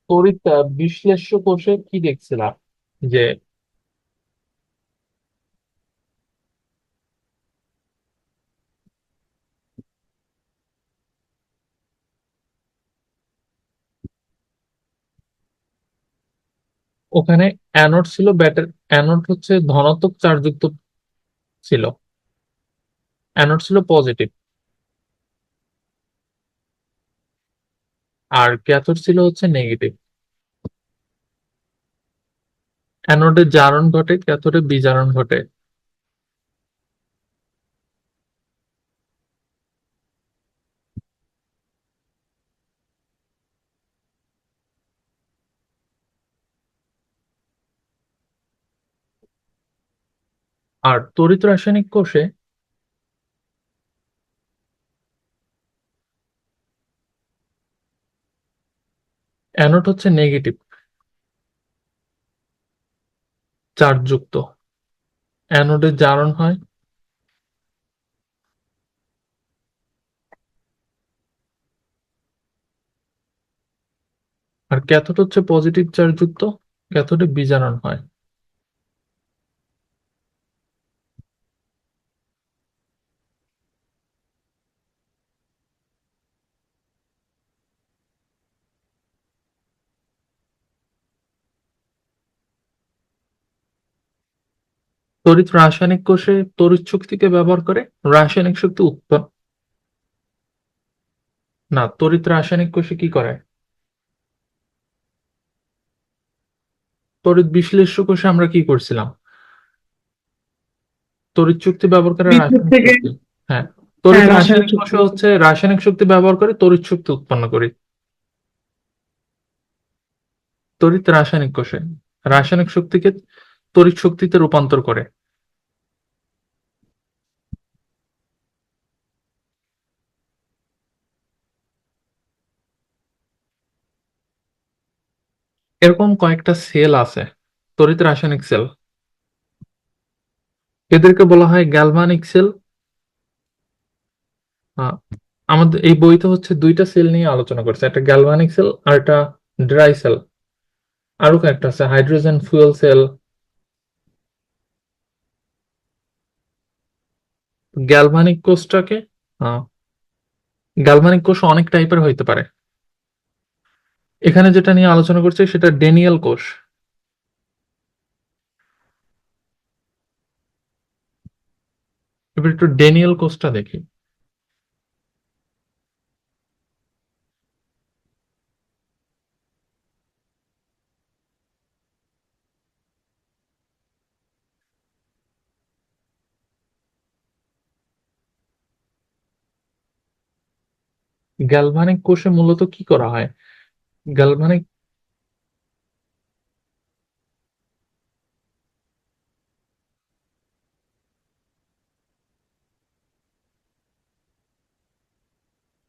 তড়িৎ বিশ্লেষ্য কোষে কি দেখছিলাম যে ওখানে অ্যানোড ছিল, ব্যাটারি অ্যানোড হচ্ছে ধনাত্মক চার্জযুক্ত ছিল, অ্যানোড ছিল পজিটিভ, আর ক্যাথোড ছিল হচ্ছে নেগেটিভ। অ্যানোডে জারণ ঘটে, ক্যাথোডে বিজারণ ঘটে। আর তড়িৎ রাসায়নিক কোষে অ্যানোড হচ্ছে নেগেটিভ চার্জযুক্ত, অ্যানোডে জারণ হয়। আর ক্যাথোড হচ্ছে পজিটিভ চার্জযুক্ত, ক্যাথোডে বিজারণ হয়। তড়িৎ রাসায়নিক কোষে তড়িৎ শক্তিকে ব্যবহার করে রাসায়নিক শক্তি উৎপন্ন। না, তড়িৎ রাসায়নিক কোষে কি করে? তড়িৎ বিশ্লেষ্য কোষে আমরা কি করছিলাম? তড়িৎ শক্তি ব্যবহার করে বিদ্যুৎ রাসায়নিক থেকে। শক্তি। হ্যাঁ, হ্যাঁ, তড়িৎ রাসায়নিক রাসায়নিক শক্তি। কোষে হচ্ছে রাসায়নিক শক্তি ব্যবহার করে তড়িৎ শক্তি উৎপন্ন করি। তড়িৎ রাসায়নিক কোষে রাসায়নিক শক্তিকে তড়িৎ শক্তিতে রূপান্তর করে। এরকম কয়েকটা সেল আছে, তড়িৎ রাসায়নিক সেল। এদেরকে বলা হয় গ্যালভানিক সেল। আমাদের এই বইতে হচ্ছে দুইটা সেল নিয়ে আলোচনা করছে, একটা গ্যালভানিক সেল আর একটা ড্রাই সেল। আরো কয়েকটা আছে, হাইড্রোজেন ফুয়েল সেল। গ্যালভানিক কোষটাকে আহ, গ্যালভানিক কোষ অনেক টাইপের হইতে পারে। এখানে যেটা নিয়ে আলোচনা করছে সেটা ডেনিয়েল কোষ। এবার একটু ডেনিয়েল কোষটা দেখি। গ্যালভানিক কোষে মূলত কি করা হয়? গ্যালভানিক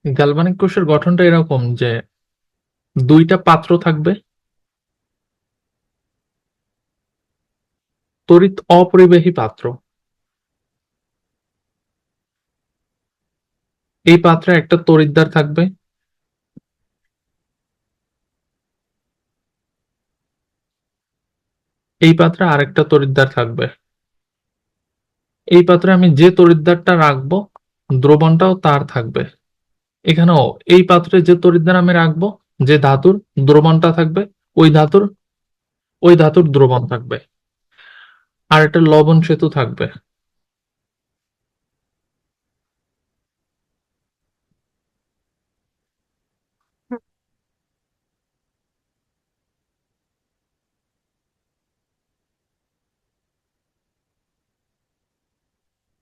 গ্যালভানিক কোষের গঠনটা এরকম যে দুইটা পাত্র থাকবে, তড়িৎ অপরিবাহী পাত্র। এই পাত্রে একটা তড়িৎদ্বার থাকবে, এই পাত্রে আরেকটা তড়িৎদ্বার থাকবে। এই পাত্রে আমি যে তড়িৎদ্বারটা রাখবো দ্রবণটাও তার থাকবে। এখানেও এই পাত্রে যে তড়িৎদ্বার আমি রাখবো, যে ধাতুর দ্রবণটা থাকবে, ওই ধাতুর ওই ধাতুর দ্রবণ থাকবে। আর একটা লবণ সেতু থাকবে।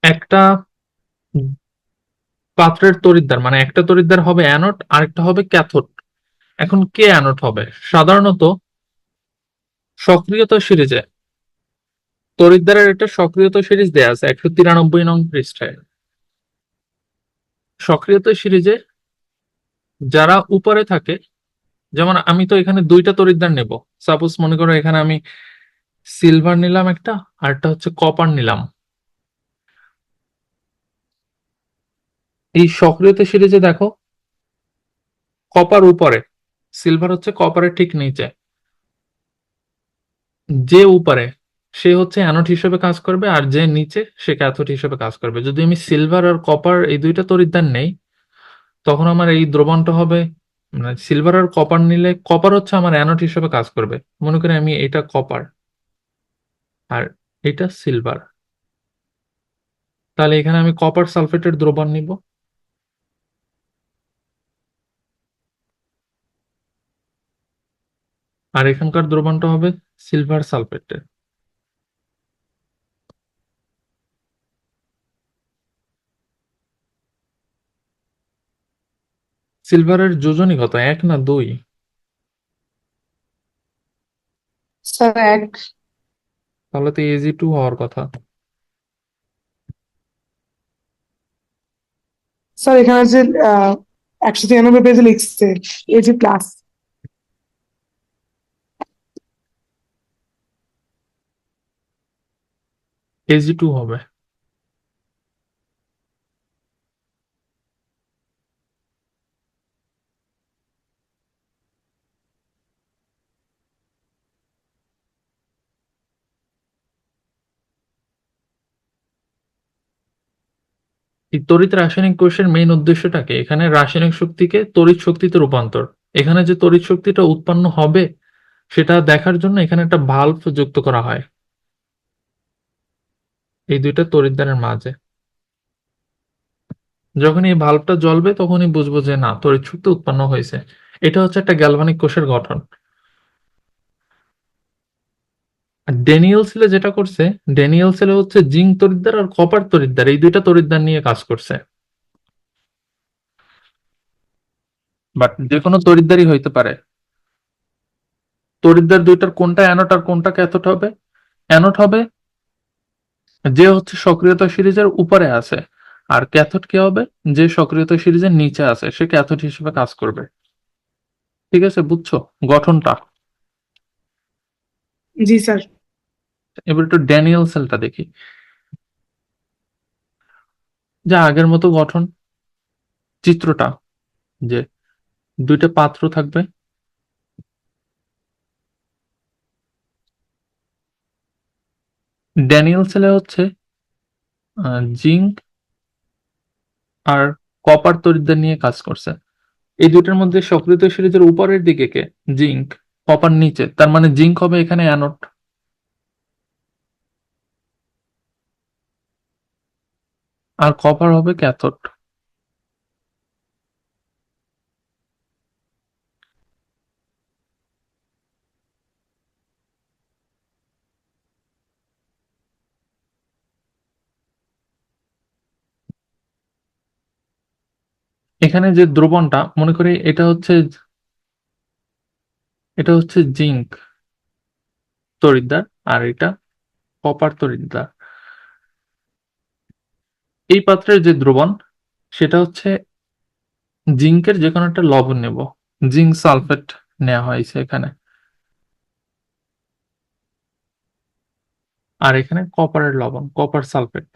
একটা পাত্রের তড়িৎদ্বার মানে একটা তড়িৎদ্বার হবে অ্যানোড, আরেকটা হবে ক্যাথোড। এখন কে অ্যানোড হবে? সাধারণত সক্রিয়তা সিরিজে তড়িৎদ্বারের একটা সক্রিয়তা সিরিজ দেয়া আছে 193 নং পৃষ্ঠায়। সক্রিয়তা সিরিজে যারা উপরে থাকে, যেমন আমি তো এখানে দুইটা তড়িৎদ্বার নেব। সাপোজ মনে করো এখানে আমি সিলভার নিলাম একটা, আরটা হচ্ছে কপার নিলাম। এই সক্রিয়তা সিরিজে দেখো কপার উপরে, সিলভার হচ্ছে কপারের ঠিক নিচে, যে উপরে সে হচ্ছে অ্যানোড হিসেবে কাজ করবে, আর যে নিচে সে ক্যাথোড হিসেবে কাজ করবে। যদি আমি সিলভার আর কপার এই দুইটা তড়িৎদ্বার নেই, তখন আমার এই দ্রবণটা হবে, মানে সিলভার আর কপার নিলে কপার হচ্ছে আমার অ্যানোড হিসেবে কাজ করবে। মনে করি আমি এটা কপার আর এটা সিলভার, তাহলে এখানে আমি কপার সালফেটের দ্রবণ নিব, আর এখানকার দ্রবণটা হবে সিলভার সালফেটের। সিলভারের যোজনী কত, 1 না 2? স্যার এক। তাহলে তো Ag2 হওয়ার কথা। স্যার এখানে যে 193 পেজে লিখছে এজি প্লাস। Ag2 হবে। এই তড়িৎ রাসায়নিক কোষের মেইন উদ্দেশ্যটাকে, এখানে রাসায়নিক শক্তিকে তড়িৎ শক্তিতে রূপান্তর। এখানে যে তড়িৎ শক্তিটা উৎপন্ন হবে সেটা দেখার জন্য এখানে একটা ভালভ যুক্ত করা হয় এই দুইটা তড়িৎদ্বারের মাঝে। যখন এই ভালভটা জ্বলবে তখনই বুঝবো যে না, তড়িৎ শক্তি উৎপন্ন হয়েছে। এটা হচ্ছে একটা গ্যালভানিক কোষের গঠন। আর ড্যানিয়েল সেলে যেটা করছে, ড্যানিয়েল সেলে হচ্ছে জিঙ্ক তড়িৎদ্বার আর কপার তড়িৎদ্বার এই দুইটা তড়িৎদ্বার নিয়ে কাজ করছে। বাট যে কোনো তড়িৎদ্বারই হইতে পারে। তড়িৎদ্বার দুইটার কোনটা অ্যানোড আর কোনটা ক্যাথোড হবে? অ্যানোড হবে যে হচ্ছে সক্রিয়তা সিরিজের উপরে আছে, আর ক্যাথোড কি হবে, যে সক্রিয়তা সিরিজের নিচে আছে সে ক্যাথোড হিসেবে কাজ করবে। ঠিক আছে, বুঝছো গঠনটা? জি স্যার। এবার একটু ড্যানিয়েল সেলটা দেখি। যা আগের মতো গঠন, চিত্রটা যে দুইটা পাত্র থাকবে, ড্যানিয়েল সেলে হচ্ছে জিঙ্ক আর কপার তড়িৎদ্বার নিয়ে কাজ করছে। এই দুইটার মধ্যে সক্রিয়তা সিরিজের উপরের দিকে কে? জিঙ্ক। কপার নিচে, তার মানে জিঙ্ক হবে এখানে অ্যানোড আর কপার হবে ক্যাথোড। এখানে যে দ্রবণটা, মনে করি এটা হচ্ছে জিঙ্ক তড়িৎদ্বার আর এটা কপার তড়িৎদ্বার। এই পাত্রের যে দ্রবণ সেটা হচ্ছে জিঙ্কের যে কোনো একটা লবণ নেব, জিঙ্ক সালফেট নেওয়া হয়েছে এখানে, আর এখানে কপারের লবণ, কপার সালফেট।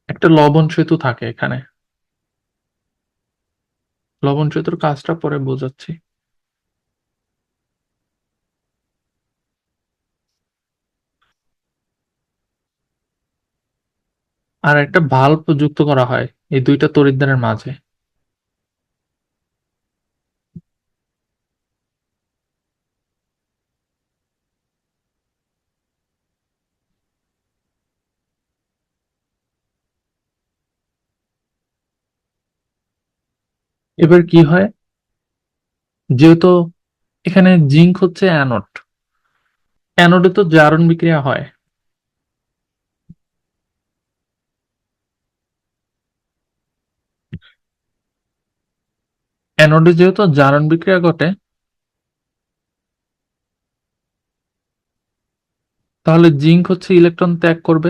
একটা লবণ সেতু থাকে এখানে, লবণ সেতুর কাজটা পরে বোঝাচ্ছি। আর একটা ভালভ যুক্ত করা হয় এই দুইটা তড়িৎদ্বারের মাঝে। এবার কি হয়, যেহেতু এখানে জিঙ্ক হচ্ছে অ্যানোড, অ্যানোডে তো জারণ বিক্রিয়া হয়। অ্যানোডে যেহেতু জারণ বিক্রিয়া ঘটে, তাহলে জিঙ্ক হচ্ছে ইলেকট্রন ত্যাগ করবে।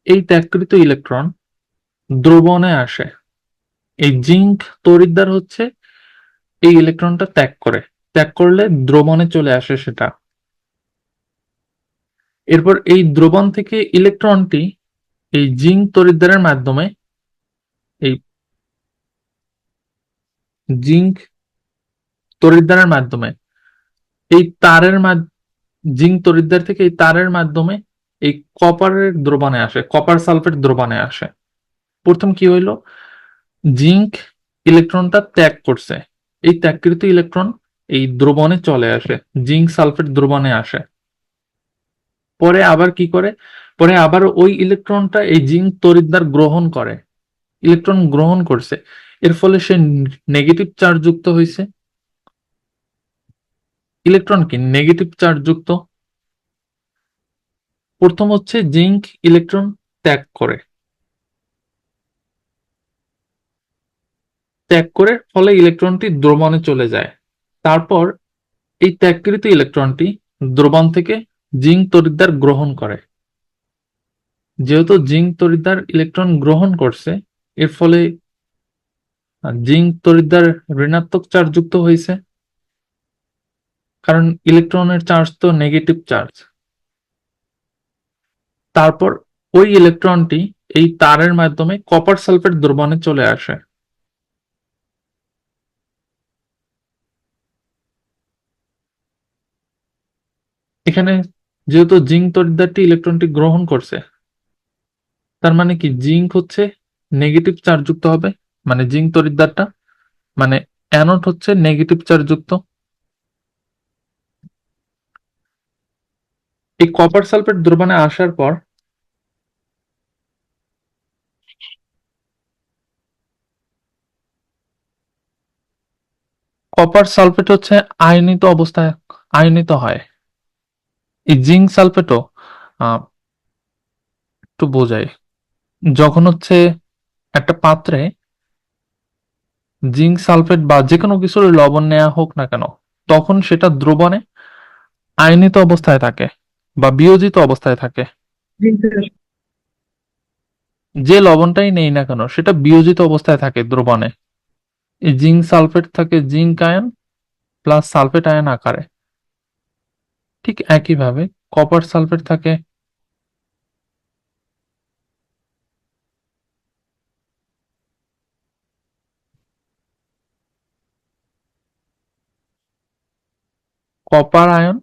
এই ত্যাগকৃত ইলেকট্রন দ্রবণে আসে, এই জিঙ্ক তড়িৎদ্বার হচ্ছে এই ইলেকট্রনটা ত্যাগ করে, ত্যাগ করলে দ্রবণে চলে আসে সেটা। এরপর এই দ্রবণ থেকে ইলেকট্রনটি এই জিঙ্ক তড়িৎদ্বারের মাধ্যমে, এই জিঙ্ক তড়িৎদ্বারের মাধ্যমে এই তারের জিঙ্ক তড়িৎদ্বার থেকে এই তারের মাধ্যমে এই কপারের দ্রবণে আসে, কপার সালফেট দ্রবণে আসে। প্রথম কি হইলো, জিঙ্ক ইলেকট্রনটা ত্যাগ করছে, এই ত্যাগকৃত ইলেকট্রন এই দ্রবণে চলে আসে, জিঙ্ক সালফেট দ্রবণে আসে। পরে আবার কি করে, পরে আবার ওই ইলেকট্রনটা এই জিঙ্ক তড়িৎদ্বার গ্রহণ করে, ইলেকট্রন গ্রহণ করছে, এর ফলে সে নেগেটিভ চার্জ যুক্ত হয়েছে। ইলেকট্রন কি নেগেটিভ চার্জ যুক্ত। প্রথম হচ্ছে জিঙ্ক ইলেকট্রন ত্যাগ করে, ত্যাগ করে ফলে ইলেকট্রনটি দ্রবণে চলে যায়। তারপর এই ত্যাগকৃত ইলেকট্রনটি দ্রবণ থেকে জিঙ্ক তড়িৎদ্বার গ্রহণ করে। যেহেতু জিঙ্ক তড়িৎদ্বার ইলেকট্রন গ্রহণ করছে, এর ফলে জিঙ্ক তড়িৎদ্বার ঋণাত্মক চার্জ যুক্ত হয়েছে, কারণ ইলেকট্রনের চার্জ তো নেগেটিভ চার্জ। তারপর ওই ইলেকট্রনটি এই তারের মাধ্যমে কপার সালফেট দ্রবণে চলে আসে। এখানে যেহেতু জিঙ্ক তড়িৎদ্বারটি ইলেকট্রনটি গ্রহণ করছে, তার মানে কি জিঙ্ক হচ্ছে নেগেটিভ চার্জ যুক্ত হবে, মানে জিঙ্ক তড়িৎদ্বারটা, মানে অ্যানোড হচ্ছে নেগেটিভ চার্জ যুক্ত। এই কপার সালফেট দ্রবণে আসার পর কপার সালফেট হচ্ছে আয়নিত অবস্থায় আয়নিত হয়। এই জিঙ্ক সালফেটও একটু বোঝাই, যখন হচ্ছে একটা পাত্রে জিঙ্ক সালফেট বা যে কোনো কিছুর লবণ নেওয়া হোক না কেন, তখন সেটা দ্রবণে আয়নিত অবস্থায় থাকে বা বিয়োজিত অবস্থায় থাকে। যে লবণটাই নেই না কেন সেটা বিয়োজিত অবস্থায় থাকে দ্রবণে। এই জিঙ্ক সালফেট থাকে zinc ion plus sulphate ion আকারে। ঠিক একইভাবে কপার সালফেট থাকে কপার আয়ন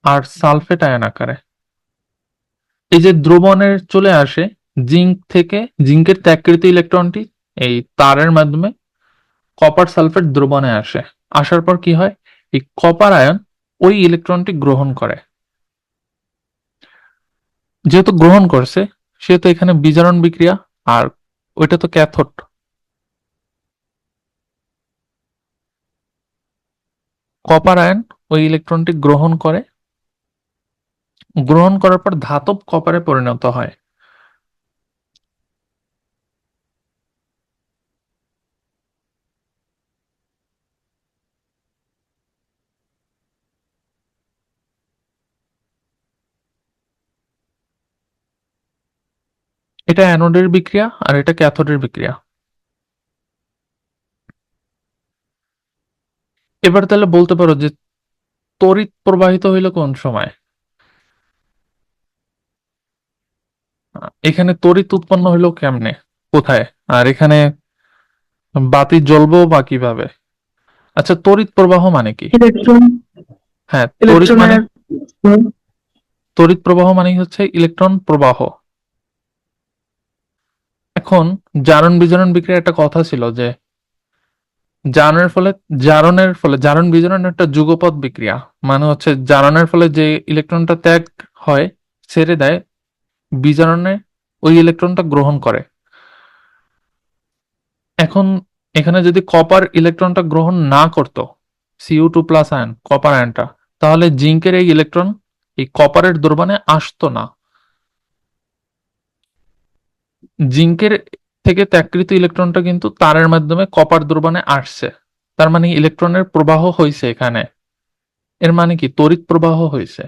আর সালফেট আয়ন আকারে। এই যে দ্রবণের চলে আসে জিঙ্ক থেকে, জিঙ্কের ত্যাগকৃত ইলেকট্রনটি এই তারের মাধ্যমে কপার সালফেট দ্রবণে আসে। আসার পর কি হয়, এই কপার আয়ন ওই ইলেকট্রনটি গ্রহণ করে। যেহেতু গ্রহণ করছে সেহেতু এখানে বিজারণ বিক্রিয়া, আর ওইটা তো ক্যাথোড। কপার আয়ন ওই ইলেকট্রনটি গ্রহণ করে, গ্রহণ করার পর ধাতব কপারে পরিণত হয়। এটা অ্যানোডের বিক্রিয়া আর এটা ক্যাথোডের বিক্রিয়া। এবার তাহলে বলতে পারো যে তড়িৎ প্রবাহিত হইলো কোন সময়। এখানে তড়িৎ উৎপন্ন হইলো কেমনে, কোথায়, আর এখানে বাতি জ্বলবো বা কিভাবে। আচ্ছা, তড়িৎ প্রবাহ মানে কি? ইলেকট্রন হ্যাঁ, ইলেকট্রনের তড়িৎ প্রবাহ মানেই হচ্ছে ইলেকট্রন প্রবাহ। এখন জারণ বিজারণ বিক্রিয়ার একটা কথা ছিল যে জারণ বিজারণ একটা যুগপৎ বিক্রিয়া, মানে হচ্ছে জারণের ফলে যে ইলেকট্রনটা ত্যাগ হয়, ছেড়ে দেয়, বিজারণে ওই ইলেকট্রনটা গ্রহণ করে। এখন এখানে যদি কপার ইলেকট্রনটা গ্রহণ না করতো, Cu2+ আয়ন, কপার আয়নটা, তাহলে জিঙ্কের এই ইলেকট্রন এই কপারের দ্রবণে আসতো না। জিঙ্কের থেকে ত্যাগকৃত ইলেকট্রনটা কিন্তু তারের মাধ্যমে কপার দ্রবণে আসছে, তার মানে ইলেকট্রনের প্রবাহ হয়েছে এখানে। এর মানে কি তড়িৎ প্রবাহ হয়েছে।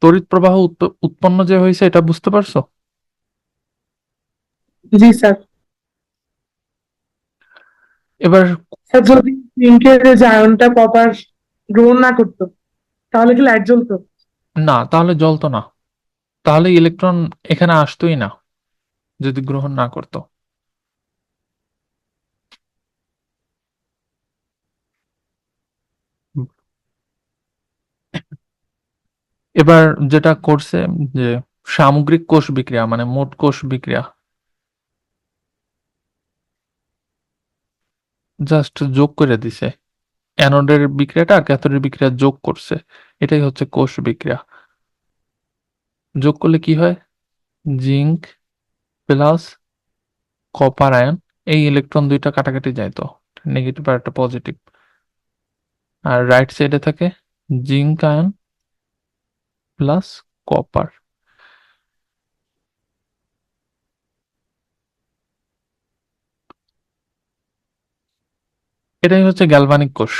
তড়িৎ প্রবাহ উৎপন্ন যে হয়েছে এটা বুঝতে পারছো? জি স্যার। এবার স্যার যদি জিঙ্কের যে আয়নটা কপার গ্রহণ না করতো তাহলে কি লাইট জ্বলতো? না, তাহলে জ্বলতো না, তাহলে ইলেকট্রন এখানে আসতোই না যদি গ্রহণ না করতো। এবার যেটা করছে যে সামগ্রিক কোষ বিক্রিয়া মানে মোট কোষ বিক্রিয়া জাস্ট যোগ করে দিছে, অ্যানোডের বিক্রিয়াটা আর ক্যাথোডের বিক্রিয়া যোগ করছে, এটাই হচ্ছে কোষ বিক্রিয়া। যোগ করলে কি হয়, জিঙ্ক প্লাস কপার আয়ন, এই ইলেকট্রন দুইটা কাটাকাটি যায়, তো নেগেটিভ আর একটা পজিটিভ, আর রাইট সাইডে থাকে জিঙ্ক আয়ন প্লাস কপার। এটাই হচ্ছে গ্যালভানিক কোষ,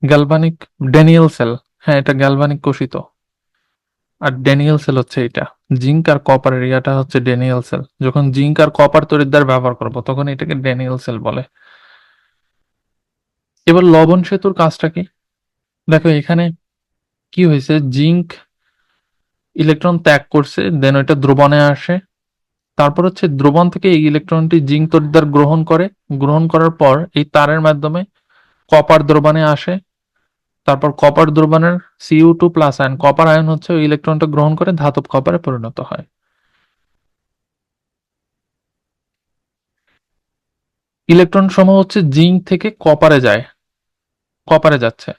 গ্যালভানিক ড্যানিয়েল সেল। হ্যাঁ, এটা গ্যালভানিক কোষই তো। আর ড্যানিয়েল সেল হচ্ছে এটা, জিঙ্ক আর কপারের ইয়াটা হচ্ছে ড্যানিয়েল সেল। যখন জিঙ্ক আর কপার তড়িৎদ্বার ব্যবহার করবো তখন এটাকে ড্যানিয়েল সেল বলে। এবার লবণ সেতুর কাজটা কি? দেখো এখানে কি হয়েছে, জিঙ্ক ইলেকট্রন ত্যাগ করছে, দেন ওইটা দ্রবণে আসে, তারপর হচ্ছে দ্রবণ থেকে এই ইলেকট্রনটি জিঙ্ক তড়িৎদ্বার গ্রহণ করে, গ্রহণ করার পর এই তারের মাধ্যমে কপার দ্রবণে আসে, তারপর কপার দ্রবণের Cu2 plus ion, copper ion হচ্ছে ওই ইলেকট্রনটা গ্রহণ করে ধাতব কপারে পরিণত হয়। ইলেকট্রন সমূহ হচ্ছে জিঙ্ক থেকে কপারে যায়, কপারে যাচ্ছে।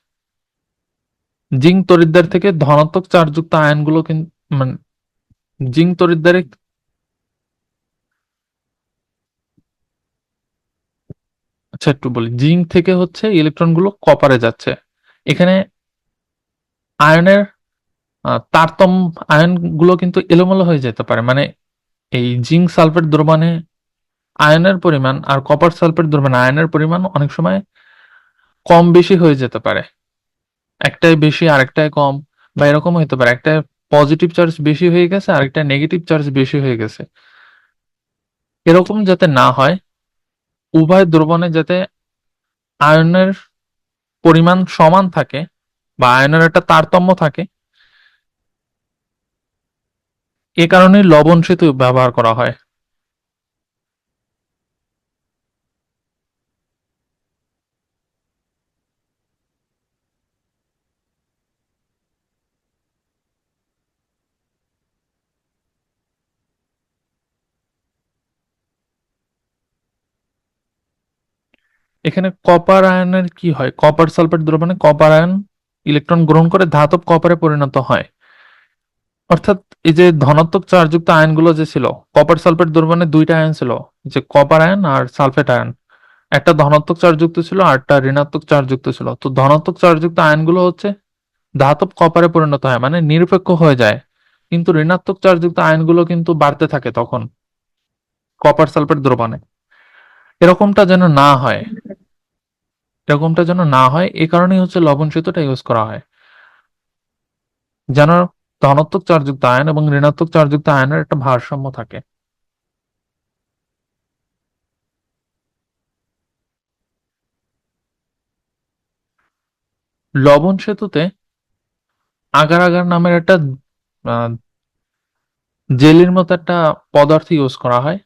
জিঙ্ক তড়িৎদ্বার থেকে ধনাত্মক চার্জযুক্ত আয়নগুলো কিন্তু মানে জিঙ্ক তড়িৎদ্বারে, আচ্ছা একটু বলি, জিঙ্ক থেকে হচ্ছে ইলেকট্রনগুলো কপারে যাচ্ছে। এখানে আয়নের তারতম্য, আয়নগুলো কিন্তু এলোমেলো হয়ে যেতে পারে, মানে এই জিঙ্ক সালফেট দ্রবণে আয়নের পরিমাণ আর কপার সালফেট দ্রবণে আয়নের পরিমাণ অনেক সময় কম বেশি হয়ে যেতে পারে, একটাই বেশি আরেকটায় কম, বা এরকম হতে পারে একটা পজিটিভ চার্জ বেশি হয়ে গেছে আরেকটা নেগেটিভ চার্জ বেশি হয়ে গেছে। এরকম যাতে না হয়, উভয় দ্রবণে যাতে আয়নের পরিমাণ সমান থাকে বা আয়নের একটা তারতম্য থাকে, এ কারণে লবণ সেতু ব্যবহার করা হয়। এখানে কপার আয়নের কি হয়, কপার সালফেট দ্রবণে কপার আয়ন ইলেকট্রন গ্রহণ করে ধাতব কপারে পরিণত হয়। অর্থাৎ এই যে ধনাত্মক চার্জযুক্ত আয়নগুলো যে ছিল, কপার সালফেট দ্রবণে দুইটা আয়ন ছিল, যে কপার আয়ন আর সালফেট আয়ন, একটা ধনাত্মক চার্জযুক্ত ছিল আর একটা ঋণাত্মক চার্জযুক্ত ছিল। তো ধনাত্মক চার্জযুক্ত আয়নগুলো হচ্ছে ধাতব কপারে পরিণত হয়, মানে নিরপেক্ষ হয়ে যায়, কিন্তু ঋণাত্মক চার্জযুক্ত আয়নগুলো কিন্তু বাড়তে থাকে তখন কপার সালফেট দ্রবণে। এরকমটা যেন না হয়, এরকমটা যেন না হয়, এই কারণেই হচ্ছে লবণ সেতুটা ইউজ করা হয়, যেন ধনাত্মক চার্জযুক্ত আয়ন এবং ঋণাত্মক চার্জযুক্ত আয়নের একটা ভারসাম্য থাকে। লবণ সেতুতে আগার আগার নামের একটা আহ, জেলির মতো একটা পদার্থ ইউজ করা হয়।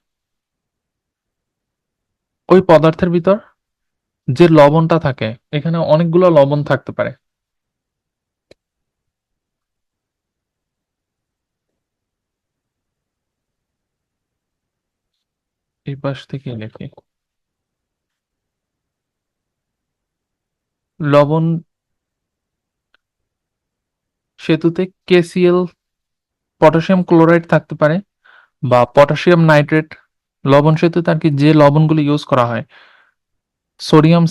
ওই পদার্থের ভিতর যে লবণটা থাকে, এখানে অনেকগুলো লবণ থাকতে পারে। এই পাশ থেকে লিখি, লবণ সেতুতে KCl, পটাশিয়াম ক্লোরাইড থাকতে পারে, বা পটাশিয়াম নাইট্রেট। লবণ সেতুতে আর কি যে লবণগুলো ইউজ করা হয়, সোডিয়াম